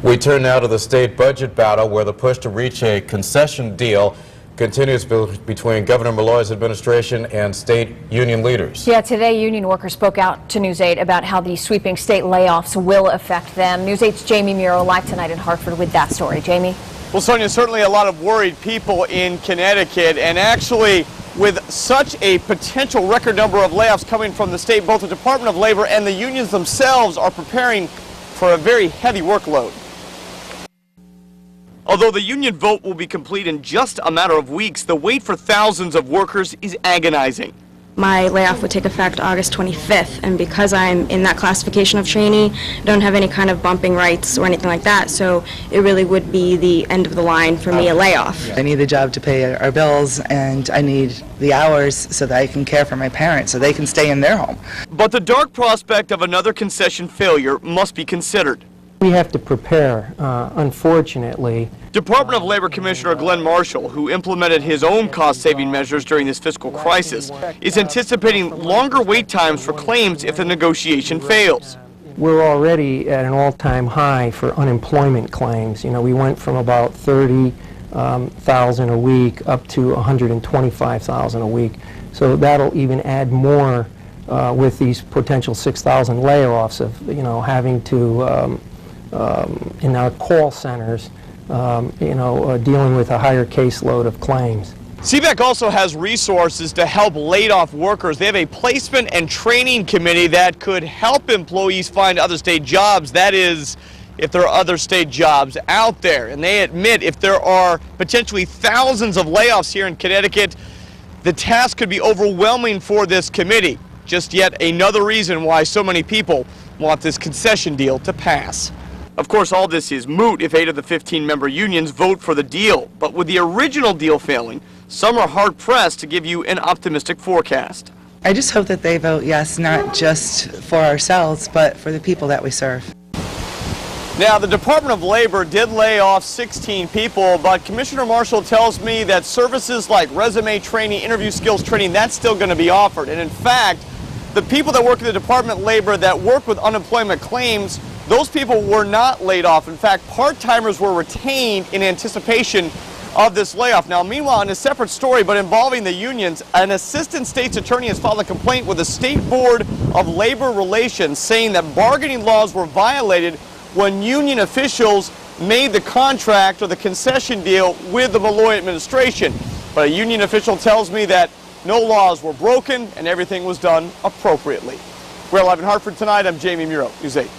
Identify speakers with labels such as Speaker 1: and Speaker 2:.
Speaker 1: We turn now to the state budget battle, where the push to reach a concession deal continues between Governor Malloy's administration and state union leaders.
Speaker 2: Yeah, today union workers spoke out to News 8 about how the sweeping state layoffs will affect them. News 8's Jamie Muro live tonight in Hartford with that story. Jamie?
Speaker 3: Well, Sonia, certainly a lot of worried people in Connecticut, and actually with such a potential record number of layoffs coming from the state, both the Department of Labor and the unions themselves are preparing for a very heavy workload. Although the union vote will be complete in just a matter of weeks, the wait for thousands of workers is agonizing.
Speaker 4: My layoff would take effect August 25th, and because I'm in that classification of trainee, I don't have any kind of bumping rights or anything like that, so it really would be the end of the line for me, a layoff.
Speaker 5: I need a job to pay our bills, and I need the hours so that I can care for my parents, so they can stay in their home.
Speaker 3: But the dark prospect of another concession failure must be considered.
Speaker 6: We have to prepare, unfortunately.
Speaker 3: Department of Labor Commissioner Glenn Marshall, who implemented his own cost-saving measures during this fiscal crisis, is anticipating longer wait times for claims if the negotiation fails.
Speaker 6: We're already at an all-time high for unemployment claims. You know, we went from about 30,000 a week up to 125,000 a week. So that'll even add more with these potential 6,000 layoffs of, you know, having to in our call centers, dealing with a higher caseload of claims.
Speaker 3: CVEC also has resources to help laid-off workers. They have a placement and training committee that could help employees find other state jobs. That is, if there are other state jobs out there. And they admit if there are potentially thousands of layoffs here in Connecticut, the task could be overwhelming for this committee. Just yet another reason why so many people want this concession deal to pass. Of course, all this is moot if 8 of the 15-member unions vote for the deal. But with the original deal failing, some are hard-pressed to give you an optimistic forecast.
Speaker 5: I just hope that they vote yes, not just for ourselves, but for the people that we serve.
Speaker 3: Now, the Department of Labor did lay off 16 people, but Commissioner Marshall tells me that services like resume training, interview skills training, that's still going to be offered. And in fact, the people that work in the Department of Labor that work with unemployment claims, those people were not laid off. In fact, part-timers were retained in anticipation of this layoff. Now, meanwhile, in a separate story, but involving the unions, an assistant state's attorney has filed a complaint with the State Board of Labor Relations saying that bargaining laws were violated when union officials made the contract or the concession deal with the Malloy administration. But a union official tells me that no laws were broken and everything was done appropriately. We're live in Hartford tonight. I'm Jamie Muro, News 8.